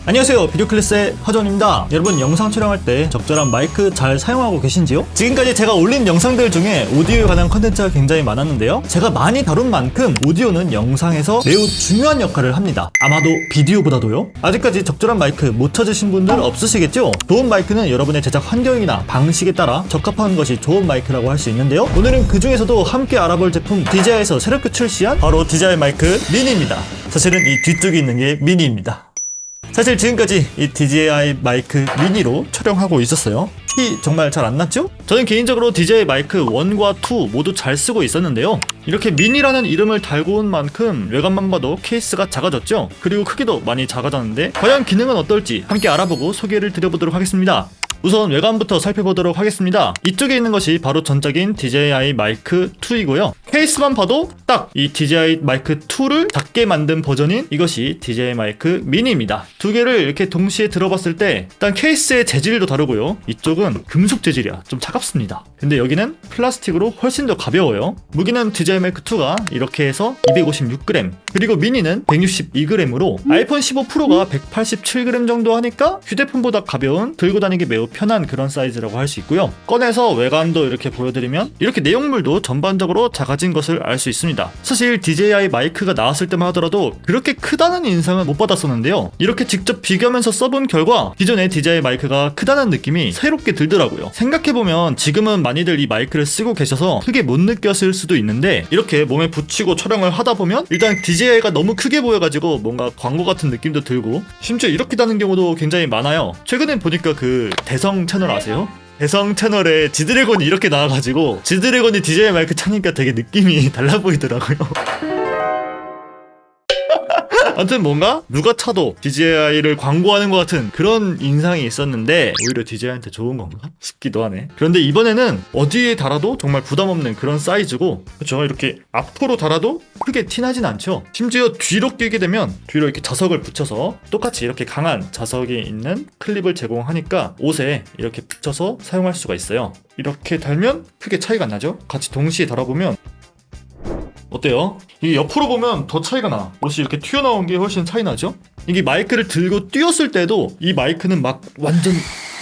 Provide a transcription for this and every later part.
안녕하세요, 비디오클래스의 허전입니다. 여러분, 영상 촬영할 때 적절한 마이크 잘 사용하고 계신지요? 지금까지 제가 올린 영상들 중에 오디오에 관한 컨텐츠가 굉장히 많았는데요, 제가 많이 다룬 만큼 오디오는 영상에서 매우 중요한 역할을 합니다. 아마도 비디오보다도요. 아직까지 적절한 마이크 못 찾으신 분들 없으시겠죠? 좋은 마이크는 여러분의 제작 환경이나 방식에 따라 적합한 것이 좋은 마이크라고 할 수 있는데요, 오늘은 그 중에서도 함께 알아볼 제품 DJI에서 새롭게 출시한 바로 DJI 마이크 미니입니다. 사실은 이 뒤쪽에 있는 게 미니입니다. 사실 지금까지 이 DJI 마이크 미니로 촬영하고 있었어요. 티 정말 잘 안 났죠? 저는 개인적으로 DJI 마이크 1과 2 모두 잘 쓰고 있었는데요, 이렇게 미니라는 이름을 달고 온 만큼 외관만 봐도 케이스가 작아졌죠? 그리고 크기도 많이 작아졌는데 과연 기능은 어떨지 함께 알아보고 소개를 드려보도록 하겠습니다. 우선 외관부터 살펴보도록 하겠습니다. 이쪽에 있는 것이 바로 전작인 DJI 마이크 2이고요. 케이스만 봐도 딱 이 DJI 마이크 2를 작게 만든 버전인 이것이 DJI 마이크 미니입니다. 두 개를 이렇게 동시에 들어봤을 때 일단 케이스의 재질도 다르고요, 이쪽은 금속 재질이야. 좀 차갑습니다. 근데 여기는 플라스틱으로 훨씬 더 가벼워요. 무게는 DJI 마이크 2가 이렇게 해서 256g, 그리고 미니는 162g으로 아이폰 15 프로가 187g 정도 하니까 휴대폰보다 가벼운, 들고 다니기 매우 편한 그런 사이즈라고 할 수 있고요. 꺼내서 외관도 이렇게 보여드리면 이렇게 내용물도 전반적으로 작아진 것을 알 수 있습니다. 사실 DJI 마이크가 나왔을 때만 하더라도 그렇게 크다는 인상은 못 받았었는데요, 이렇게 직접 비교하면서 써본 결과 기존의 DJI 마이크가 크다는 느낌이 새롭게 들더라고요. 생각해보면 지금은 많이들 이 마이크를 쓰고 계셔서 크게 못 느꼈을 수도 있는데, 이렇게 몸에 붙이고 촬영을 하다 보면 일단 DJI가 너무 크게 보여가지고 뭔가 광고 같은 느낌도 들고, 심지어 이렇게 다는 경우도 굉장히 많아요. 최근에 보니까 그 대성 채널 아세요? 대성 채널에 지드래곤이 이렇게 나와가지고 지드래곤이 DJI 마이크 차니까 되게 느낌이 달라 보이더라고요. 아무튼 뭔가 누가 차도 DJI를 광고하는 것 같은 그런 인상이 있었는데 오히려 DJI한테 좋은 건가 싶기도 하네. 그런데 이번에는 어디에 달아도 정말 부담 없는 그런 사이즈고, 그렇죠? 이렇게 앞으로 달아도 크게 티나진 않죠. 심지어 뒤로 끼게 되면 뒤로 이렇게 자석을 붙여서 똑같이 이렇게 강한 자석이 있는 클립을 제공하니까 옷에 이렇게 붙여서 사용할 수가 있어요. 이렇게 달면 크게 차이가 안 나죠? 같이 동시에 달아보면 어때요? 이게 옆으로 보면 더 차이가 나. 옷이 이렇게 튀어나온 게 훨씬 차이 나죠? 이게 마이크를 들고 뛰었을 때도 이 마이크는 막 완전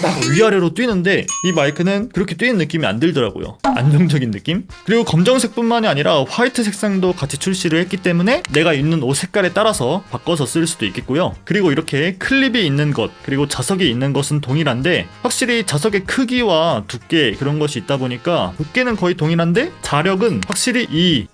막 위아래로 뛰는데 이 마이크는 그렇게 뛰는 느낌이 안 들더라고요. 안정적인 느낌? 그리고 검정색뿐만이 아니라 화이트 색상도 같이 출시를 했기 때문에 내가 입는 옷 색깔에 따라서 바꿔서 쓸 수도 있겠고요. 그리고 이렇게 클립이 있는 것, 그리고 자석이 있는 것은 동일한데 확실히 자석의 크기와 두께 그런 것이 있다 보니까 두께는 거의 동일한데 자력은 확실히 이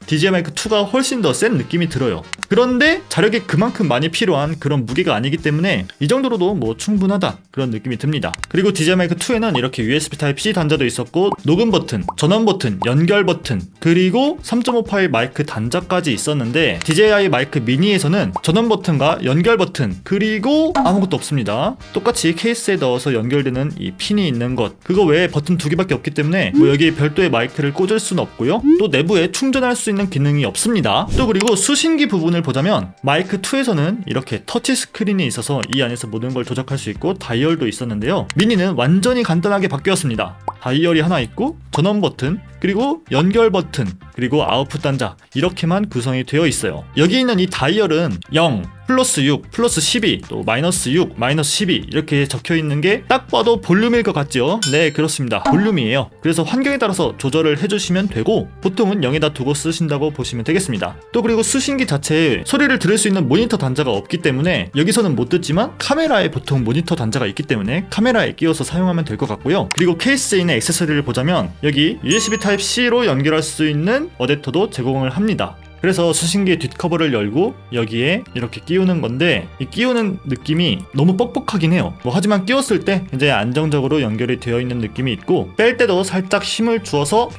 DJI 마이크 2가 훨씬 더 센 느낌이 들어요. 그런데 자력이 그만큼 많이 필요한 그런 무게가 아니기 때문에 이 정도로도 뭐 충분하다 그런 느낌이 듭니다. 그리고 DJI 마이크 2에는 이렇게 USB Type-C 단자도 있었고, 녹음 버튼, 전원 버튼, 연결 버튼, 그리고 3.5 파일 마이크 단자까지 있었는데 DJI 마이크 미니에서는 전원 버튼과 연결 버튼 그리고 아무것도 없습니다. 똑같이 케이스에 넣어서 연결되는 이 핀이 있는 것, 그거 외에 버튼 2개밖에 없기 때문에 뭐 여기에 별도의 마이크를 꽂을 수는 없고요, 또 내부에 충전할 수 있는 기능이 없습니다. 또 그리고 수신기 부분을 보자면 마이크 2에서는 이렇게 터치 스크린이 있어서 이 안에서 모든 걸 조작할 수 있고 다이얼도 있었는데요, 미니는 완전히 간단하게 바뀌었습니다. 다이얼이 하나 있고 전원 버튼, 그리고 연결 버튼, 그리고 아웃풋 단자, 이렇게만 구성이 되어 있어요. 여기 있는 이 다이얼은 0, 플러스 6, 플러스 12, 또 마이너스 6, 마이너스 12 이렇게 적혀 있는 게 딱 봐도 볼륨일 것 같죠? 네, 그렇습니다. 볼륨이에요. 그래서 환경에 따라서 조절을 해주시면 되고 보통은 0에다 두고 쓰신다고 보시면 되겠습니다. 또 그리고 수신기 자체에 소리를 들을 수 있는 모니터 단자가 없기 때문에 여기서는 못 듣지만 카메라에 보통 모니터 단자가 있기 때문에 카메라에 끼워서 사용하면 될 것 같고요. 그리고 케이스에 있는 액세서리를 보자면 여기 USB Type-C로 연결할 수 있는 어댑터도 제공을 합니다. 그래서 수신기의 뒷커버를 열고 여기에 이렇게 끼우는 건데, 이 끼우는 느낌이 너무 뻑뻑하긴 해요. 하지만 끼웠을 때 굉장히 안정적으로 연결이 되어 있는 느낌이 있고, 뺄 때도 살짝 힘을 주어서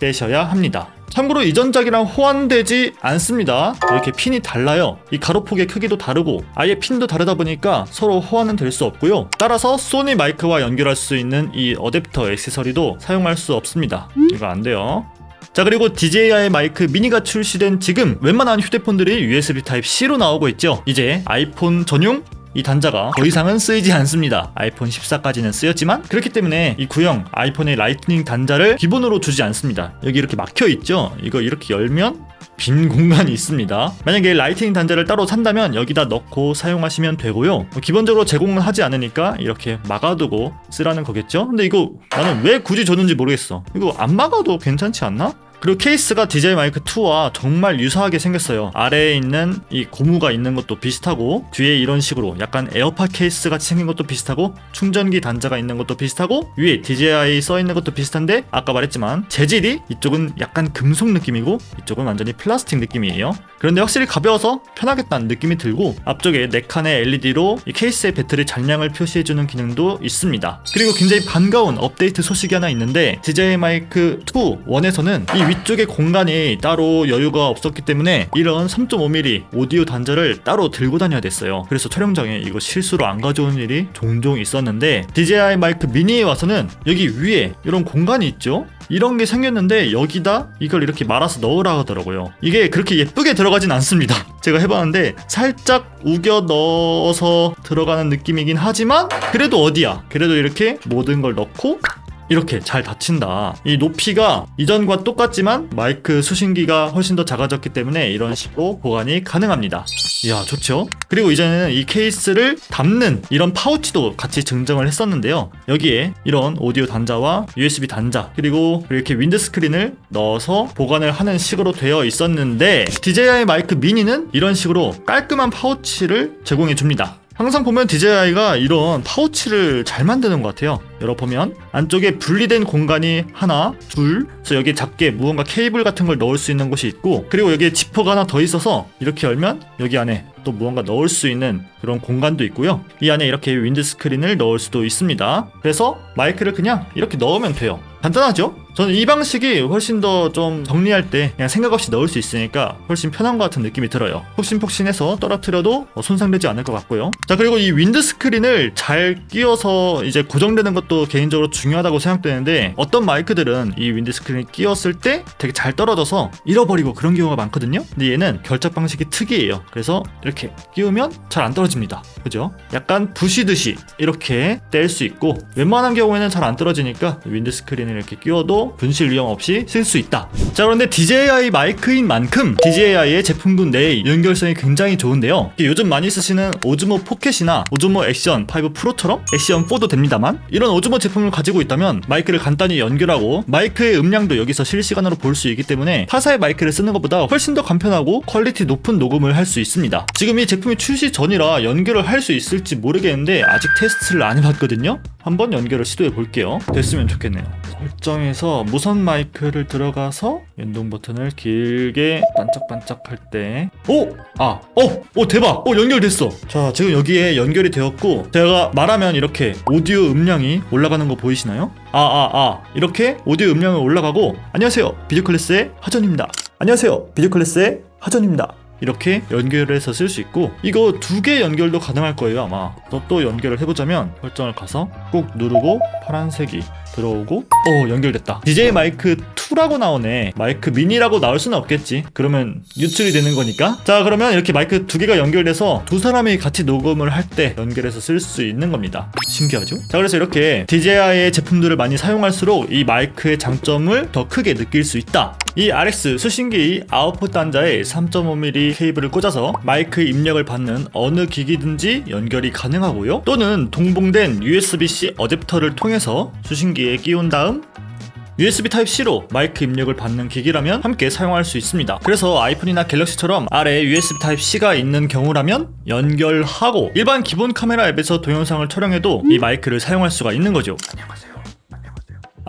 빼셔야 합니다. 참고로 이전작이랑 호환되지 않습니다. 이렇게 핀이 달라요. 이 가로폭의 크기도 다르고 아예 핀도 다르다 보니까 서로 호환은 될 수 없고요. 따라서 소니 마이크와 연결할 수 있는 이 어댑터 액세서리도 사용할 수 없습니다. 이거 안 돼요. 자, 그리고 DJI 마이크 미니가 출시된 지금 웬만한 휴대폰들이 USB Type-C로 나오고 있죠. 이제 아이폰 전용 이 단자가 더 이상은 쓰이지 않습니다. 아이폰 14까지는 쓰였지만 그렇기 때문에 이 구형 아이폰의 라이트닝 단자를 기본으로 주지 않습니다. 여기 이렇게 막혀 있죠? 이거 이렇게 열면 빈 공간이 있습니다. 만약에 라이트닝 단자를 따로 산다면 여기다 넣고 사용하시면 되고요. 기본적으로 제공은 하지 않으니까 이렇게 막아두고 쓰라는 거겠죠? 근데 이거 나는 왜 굳이 줬는지 모르겠어. 이거 안 막아도 괜찮지 않나? 그리고 케이스가 DJI 마이크 2와 정말 유사하게 생겼어요. 아래에 있는 이 고무가 있는 것도 비슷하고 뒤에 이런 식으로 약간 에어팟 케이스 같이 생긴 것도 비슷하고 충전기 단자가 있는 것도 비슷하고 위에 DJI 써 있는 것도 비슷한데 아까 말했지만 재질이 이쪽은 약간 금속 느낌이고 이쪽은 완전히 플라스틱 느낌이에요. 그런데 확실히 가벼워서 편하겠다는 느낌이 들고 앞쪽에 4칸의 LED로 이 케이스의 배터리 잔량을 표시해주는 기능도 있습니다. 그리고 굉장히 반가운 업데이트 소식이 하나 있는데 DJI 마이크 2 1에서는 이 위쪽에 공간이 따로 여유가 없었기 때문에 이런 3.5mm 오디오 단자를 따로 들고 다녀야 됐어요. 그래서 촬영장에 이거 실수로 안 가져오는 일이 종종 있었는데 DJI 마이크 미니에 와서는 여기 위에 이런 공간이 있죠? 이런 게 생겼는데 여기다 이걸 이렇게 말아서 넣으라 하더라고요. 이게 그렇게 예쁘게 들어가진 않습니다. 제가 해봤는데 살짝 우겨 넣어서 들어가는 느낌이긴 하지만 그래도 어디야? 그래도 이렇게 모든 걸 넣고 이렇게 잘 닫힌다. 이 높이가 이전과 똑같지만 마이크 수신기가 훨씬 더 작아졌기 때문에 이런 식으로 보관이 가능합니다. 이야, 좋죠? 그리고 이제는 이 케이스를 담는 이런 파우치도 같이 증정을 했었는데요. 여기에 이런 오디오 단자와 USB 단자 그리고 이렇게 윈드 스크린을 넣어서 보관을 하는 식으로 되어 있었는데 DJI 마이크 미니는 이런 식으로 깔끔한 파우치를 제공해 줍니다. 항상 보면 DJI가 이런 파우치를 잘 만드는 것 같아요. 열어보면 안쪽에 분리된 공간이 하나, 둘, 그래서 여기 작게 무언가 케이블 같은 걸 넣을 수 있는 곳이 있고 그리고 여기에 지퍼가 하나 더 있어서 이렇게 열면 여기 안에 또 무언가 넣을 수 있는 그런 공간도 있고요. 이 안에 이렇게 윈드 스크린을 넣을 수도 있습니다. 그래서 마이크를 그냥 이렇게 넣으면 돼요. 간단하죠? 저는 이 방식이 훨씬 더 좀 정리할 때 그냥 생각 없이 넣을 수 있으니까 훨씬 편한 것 같은 느낌이 들어요. 폭신폭신해서 떨어뜨려도 손상되지 않을 것 같고요. 자, 그리고 이 윈드 스크린을 잘 끼워서 이제 고정되는 것도 개인적으로 중요하다고 생각되는데 어떤 마이크들은 이 윈드 스크린을 끼웠을 때 되게 잘 떨어져서 잃어버리고 그런 경우가 많거든요. 근데 얘는 결착 방식이 특이해요. 그래서 이렇게 끼우면 잘 안 떨어집니다. 그죠? 약간 부시듯이 이렇게 뗄 수 있고 웬만한 경우에는 잘 안 떨어지니까 윈드 스크린을 이렇게 끼워도 분실 위험 없이 쓸 수 있다. 자, 그런데 DJI 마이크인 만큼 DJI의 제품군 내의 연결성이 굉장히 좋은데요. 요즘 많이 쓰시는 오즈모 포켓이나 오즈모 액션 5 프로처럼 액션 4도 됩니다만 이런 오즈모 제품을 가지고 있다면 마이크를 간단히 연결하고 마이크의 음량도 여기서 실시간으로 볼 수 있기 때문에 타사의 마이크를 쓰는 것보다 훨씬 더 간편하고 퀄리티 높은 녹음을 할 수 있습니다. 지금 이 제품이 출시 전이라 연결을 할 수 있을지 모르겠는데 아직 테스트를 안 해봤거든요. 한번 연결을 시도해 볼게요. 됐으면 좋겠네요. 설정에서 무선 마이크를 들어가서 연동 버튼을 길게 반짝반짝 할 때 대박! 연결됐어! 자, 지금 여기에 연결이 되었고 제가 말하면 이렇게 오디오 음량이 올라가는 거 보이시나요? 이렇게 오디오 음량이 올라가고 안녕하세요, 비디오클래스의 하전입니다. 안녕하세요, 비디오클래스의 하전입니다. 이렇게 연결해서 쓸 수 있고 이거 2개 연결도 가능할 거예요. 아마 또 연결을 해보자면 설정을 가서 꾹 누르고 파란색이 들어오고 연결됐다. DJI 마이크 2라고 나오네. 마이크 미니라고 나올 수는 없겠지. 그러면 유출이 되는 거니까. 자, 그러면 이렇게 마이크 2개가 연결돼서 두 사람이 같이 녹음을 할 때 연결해서 쓸 수 있는 겁니다. 신기하죠? 자, 그래서 이렇게 DJI의 제품들을 많이 사용할수록 이 마이크의 장점을 더 크게 느낄 수 있다. 이 RX 수신기 아웃풋 단자에 3.5mm 케이블을 꽂아서 마이크 입력을 받는 어느 기기든지 연결이 가능하고요. 또는 동봉된 USB-C 어댑터를 통해서 수신기에 끼운 다음 USB Type-C로 마이크 입력을 받는 기기라면 함께 사용할 수 있습니다. 그래서 아이폰이나 갤럭시처럼 아래에 USB Type-C가 있는 경우라면 연결하고 일반 기본 카메라 앱에서 동영상을 촬영해도 이 마이크를 사용할 수가 있는 거죠. 안녕하세요.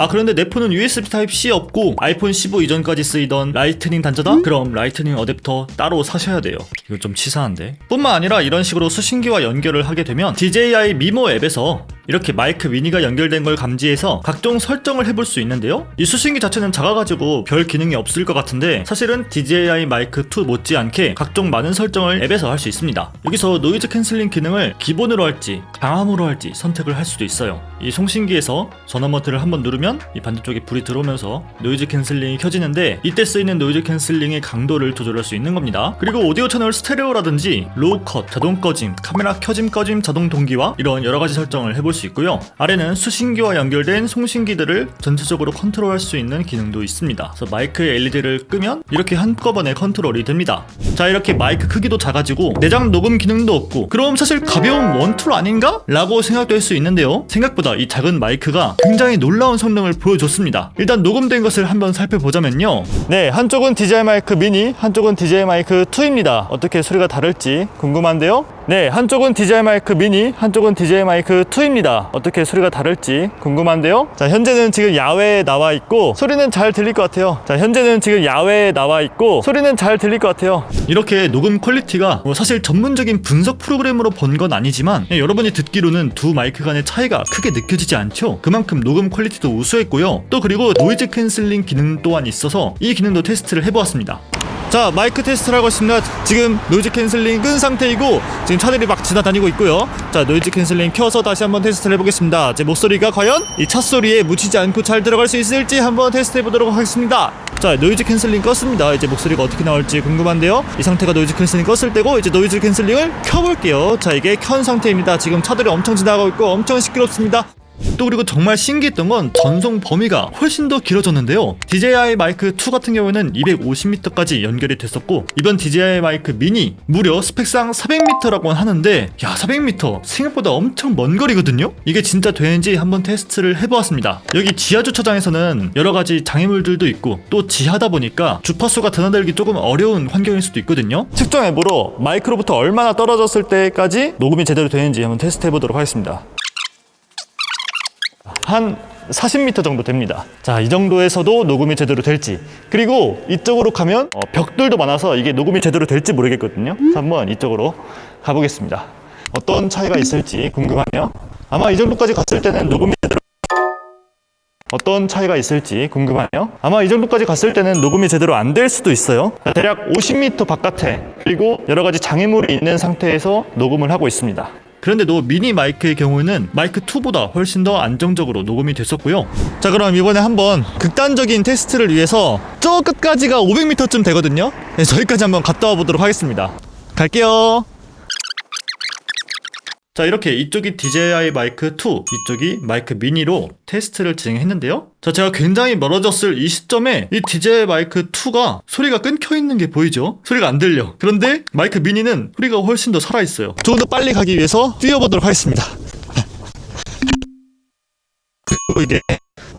그런데 내 폰은 USB Type-C 없고 아이폰 15 이전까지 쓰이던 라이트닝 단자다? 그럼 라이트닝 어댑터 따로 사셔야 돼요. 이거 좀 치사한데. 뿐만 아니라 이런 식으로 수신기와 연결을 하게 되면 DJI 미모 앱에서 이렇게 마이크 미니가 연결된 걸 감지해서 각종 설정을 해볼 수 있는데요. 이 수신기 자체는 작아가지고 별 기능이 없을 것 같은데 사실은 DJI 마이크 2 못지않게 각종 많은 설정을 앱에서 할 수 있습니다. 여기서 노이즈 캔슬링 기능을 기본으로 할지 강함으로 할지 선택을 할 수도 있어요. 이 송신기에서 전원 버튼을 한번 누르면 이 반대쪽에 불이 들어오면서 노이즈 캔슬링이 켜지는데 이때 쓰이는 노이즈 캔슬링의 강도를 조절할 수 있는 겁니다. 그리고 오디오 채널 스테레오라든지 로우 컷, 자동 꺼짐, 카메라 켜짐 꺼짐 자동 동기화 이런 여러가지 설정을 해볼 수 있고요. 아래는 수신기와 연결된 송신기들을 전체적으로 컨트롤할 수 있는 기능도 있습니다. 그래서 마이크 LED를 끄면 이렇게 한꺼번에 컨트롤이 됩니다. 자, 이렇게 마이크 크기도 작아지고 내장 녹음 기능도 없고 그럼 사실 가벼운 원툴 아닌가? 라고 생각될 수 있는데요. 생각보다 이 작은 마이크가 굉장히 놀라운 성능을 보여줬습니다. 일단 녹음된 것을 한번 살펴보자면요. 네, 한쪽은 DJI 마이크 미니, 한쪽은 DJI 마이크 2입니다. 어떻게 소리가 다를지 궁금한데요. 네, 한쪽은 DJI 마이크 미니, 한쪽은 DJI 마이크 2입니다. 어떻게 소리가 다를지 궁금한데요. 자, 현재는 지금 야외에 나와 있고 소리는 잘 들릴 것 같아요. 자, 현재는 지금 야외에 나와 있고 소리는 잘 들릴 것 같아요. 이렇게 녹음 퀄리티가 사실 전문적인 분석 프로그램으로 본 건 아니지만 여러분이 듣기로는 두 마이크 간의 차이가 크게 느껴지지 않죠. 그만큼 녹음 퀄리티도 우수했고요. 또 그리고 노이즈 캔슬링 기능 또한 있어서 이 기능도 테스트를 해보았습니다. 자, 마이크 테스트를 하고 있습니다. 지금 노이즈 캔슬링 끈 상태이고 지금 차들이 막 지나다니고 있고요. 자, 노이즈 캔슬링 켜서 다시 한번 테스트를 해보겠습니다. 제 목소리가 과연 이 차 소리에 묻히지 않고 잘 들어갈 수 있을지 한번 테스트 해보도록 하겠습니다. 자, 노이즈 캔슬링 껐습니다. 이제 목소리가 어떻게 나올지 궁금한데요. 이 상태가 노이즈 캔슬링 껐을 때고 이제 노이즈 캔슬링을 켜볼게요. 자, 이게 켠 상태입니다. 지금 차들이 엄청 지나가고 있고 엄청 시끄럽습니다. 또 그리고 정말 신기했던 건 전송 범위가 훨씬 더 길어졌는데요. DJI 마이크 2 같은 경우에는 250m까지 연결이 됐었고 이번 DJI 마이크 미니 무려 스펙상 400m라고 하는데 야, 400m 생각보다 엄청 먼 거리거든요. 이게 진짜 되는지 한번 테스트를 해보았습니다. 여기 지하 주차장에서는 여러가지 장애물들도 있고 또 지하다 보니까 주파수가 드나들기 조금 어려운 환경일 수도 있거든요. 측정 앱으로 마이크로부터 얼마나 떨어졌을 때까지 녹음이 제대로 되는지 한번 테스트 해보도록 하겠습니다. 한 40m 정도 됩니다. 자, 이 정도에서도 녹음이 제대로 될지, 그리고 이쪽으로 가면 벽들도 많아서 이게 녹음이 제대로 될지 모르겠거든요. 한번 이쪽으로 가보겠습니다. 어떤 차이가 있을지 궁금하네요. 아마 이 정도까지 갔을 때는 녹음이 제대로 어떤 차이가 있을지 궁금하네요. 아마 이 정도까지 갔을 때는 녹음이 제대로 안 될 수도 있어요. 자, 대략 50m 바깥에 그리고 여러가지 장애물이 있는 상태에서 녹음을 하고 있습니다. 그런데도 미니 마이크의 경우에는 마이크 2보다 훨씬 더 안정적으로 녹음이 됐었고요. 자, 그럼 이번에 한번 극단적인 테스트를 위해서 저 끝까지가 500m쯤 되거든요. 네, 저기까지 한번 갔다 와 보도록 하겠습니다. 갈게요. 자, 이렇게 이쪽이 DJI 마이크 2, 이쪽이 마이크 미니로 테스트를 진행했는데요. 자, 제가 굉장히 멀어졌을 이 시점에 이 DJI 마이크 2가 소리가 끊겨 있는 게 보이죠? 소리가 안 들려. 그런데 마이크 미니는 소리가 훨씬 더 살아있어요. 조금 더 빨리 가기 위해서 뛰어보도록 하겠습니다. 그리고 이게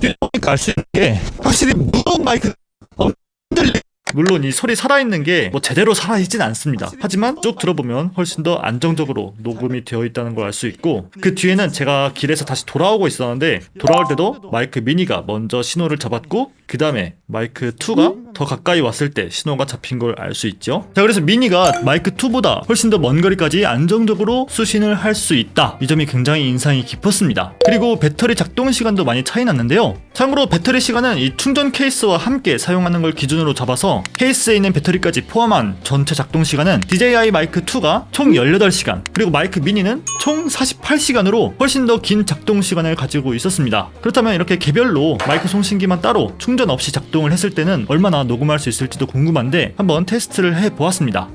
뛰어보니까 알 수 있는 게 확실히 무거운 마이크 흔들려. 물론 이 소리 살아있는 게 제대로 살아있진 않습니다. 하지만 쭉 들어보면 훨씬 더 안정적으로 녹음이 되어 있다는 걸 알 수 있고, 그 뒤에는 제가 길에서 다시 돌아오고 있었는데 돌아올 때도 마이크 미니가 먼저 신호를 잡았고 그 다음에 마이크 2가 더 가까이 왔을 때 신호가 잡힌 걸 알 수 있죠. 자, 그래서 미니가 마이크 2보다 훨씬 더 먼 거리까지 안정적으로 수신을 할 수 있다. 이 점이 굉장히 인상이 깊었습니다. 그리고 배터리 작동 시간도 많이 차이 났는데요. 참고로 배터리 시간은 이 충전 케이스와 함께 사용하는 걸 기준으로 잡아서 케이스에 있는 배터리까지 포함한 전체 작동 시간은 DJI 마이크 2가 총 18시간, 그리고 마이크 미니는 총 48시간으로 훨씬 더 긴 작동 시간을 가지고 있었습니다. 그렇다면 이렇게 개별로 마이크 송신기만 따로 충전 없이 작동을 했을 때는 얼마나 녹음할 수 있을지도 궁금한데 한번 테스트를 해보았습니다.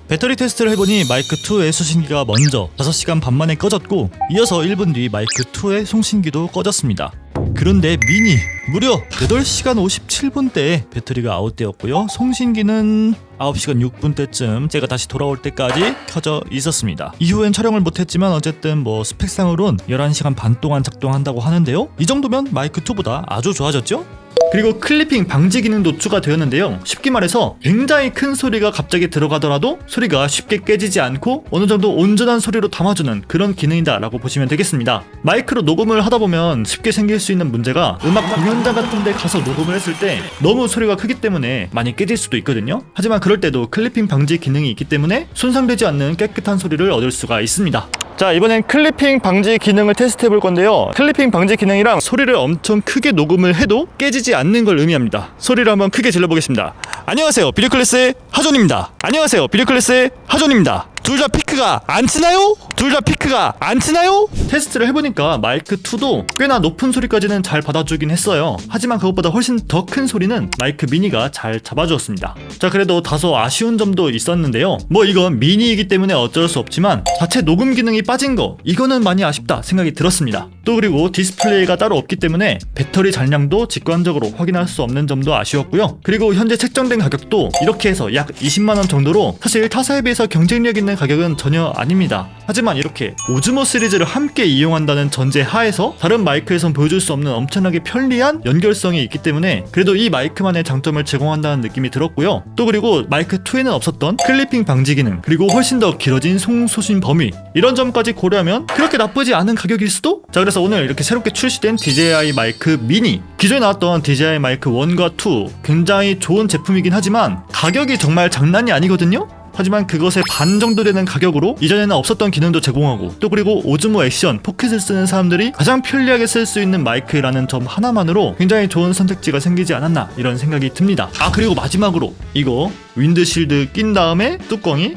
배터리 테스트를 해보니 마이크 2의 수신기가 먼저 5시간 반 만에 꺼졌고 이어서 1분 뒤 마이크 2의 송신기도 꺼졌습니다. 그런데 미니 무려 8시간 57분대에 배터리가 아웃되었고요. 송신기는 9시간 6분대쯤 제가 다시 돌아올 때까지 켜져 있었습니다. 이후엔 촬영을 못했지만 어쨌든 스펙상으론 11시간 반 동안 작동한다고 하는데요. 이 정도면 마이크 2보다 아주 좋아졌죠? 그리고 클리핑 방지 기능도 추가되었는데요. 쉽게 말해서 굉장히 큰 소리가 갑자기 들어가더라도 소리가 쉽게 깨지지 않고 어느 정도 온전한 소리로 담아주는 그런 기능이다 라고 보시면 되겠습니다. 마이크로 녹음을 하다 보면 쉽게 생길 수 있는 문제가 음악 공연장 같은 데 가서 녹음을 했을 때 너무 소리가 크기 때문에 많이 깨질 수도 있거든요. 하지만 그럴 때도 클리핑 방지 기능이 있기 때문에 손상되지 않는 깨끗한 소리를 얻을 수가 있습니다. 자, 이번엔 클리핑 방지 기능을 테스트 해볼 건데요. 클리핑 방지 기능이랑 소리를 엄청 크게 녹음을 해도 깨지지 않는 걸 의미합니다. 소리를 한번 크게 질러보겠습니다. 안녕하세요, 비디오클래스의 하존입니다. 안녕하세요, 비디오클래스의 하존입니다. 둘 다 피크가 안 치나요? 둘 다 피크가 안 치나요? 테스트를 해보니까 마이크 2도 꽤나 높은 소리까지는 잘 받아주긴 했어요. 하지만 그것보다 훨씬 더 큰 소리는 마이크 미니가 잘 잡아주었습니다. 자, 그래도 다소 아쉬운 점도 있었는데요. 뭐 이건 미니이기 때문에 어쩔 수 없지만 자체 녹음 기능이 빠진 거, 이거는 많이 아쉽다 생각이 들었습니다. 또 그리고 디스플레이가 따로 없기 때문에 배터리 잔량도 직관적으로 확인할 수 없는 점도 아쉬웠고요. 그리고 현재 책정된 가격도 이렇게 해서 약 20만원 정도로 사실 타사에 비해서 경쟁력 있는 가격은 전혀 아닙니다. 하지만 이렇게 오즈모 시리즈를 함께 이용한다는 전제 하에서 다른 마이크에선 보여줄 수 없는 엄청나게 편리한 연결성이 있기 때문에 그래도 이 마이크만의 장점을 제공한다는 느낌이 들었고요. 또 그리고 마이크 2에는 없었던 클리핑 방지 기능, 그리고 훨씬 더 길어진 송소신 범위, 이런 점까지 고려하면 그렇게 나쁘지 않은 가격일 수도? 자, 그래서 오늘 이렇게 새롭게 출시된 DJI 마이크 미니, 기존에 나왔던 DJI 마이크 1과 2 굉장히 좋은 제품이긴 하지만 가격이 정말 장난이 아니거든요? 하지만 그것의 반 정도 되는 가격으로 이전에는 없었던 기능도 제공하고, 또 그리고 오즈모 액션 포켓을 쓰는 사람들이 가장 편리하게 쓸 수 있는 마이크라는 점 하나만으로 굉장히 좋은 선택지가 생기지 않았나 이런 생각이 듭니다. 아, 그리고 마지막으로 이거 윈드실드 낀 다음에 뚜껑이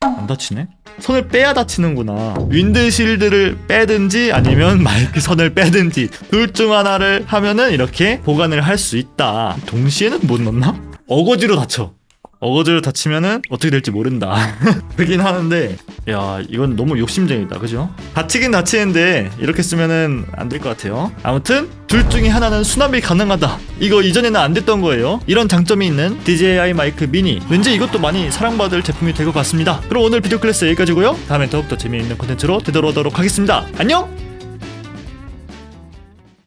안 닫히네? 선을 빼야 닫히는구나. 윈드실드를 빼든지 아니면 마이크 선을 빼든지 둘 중 하나를 하면은 이렇게 보관을 할 수 있다. 동시에는 못 넣나? 어거지로 닫혀. 어거지로 닫히면은 어떻게 될지 모른다. 그긴 하는데, 야, 이건 너무 욕심쟁이다, 그죠? 닫히긴 닫히는데 이렇게 쓰면은 안 될 것 같아요. 아무튼 둘 중에 하나는 수납이 가능하다. 이거 이전에는 안 됐던 거예요. 이런 장점이 있는 DJI 마이크 미니, 왠지 이것도 많이 사랑받을 제품이 될 것 같습니다. 그럼 오늘 비디오 클래스 여기까지고요. 다음엔 더욱더 재미있는 콘텐츠로 되돌아오도록 하겠습니다. 안녕!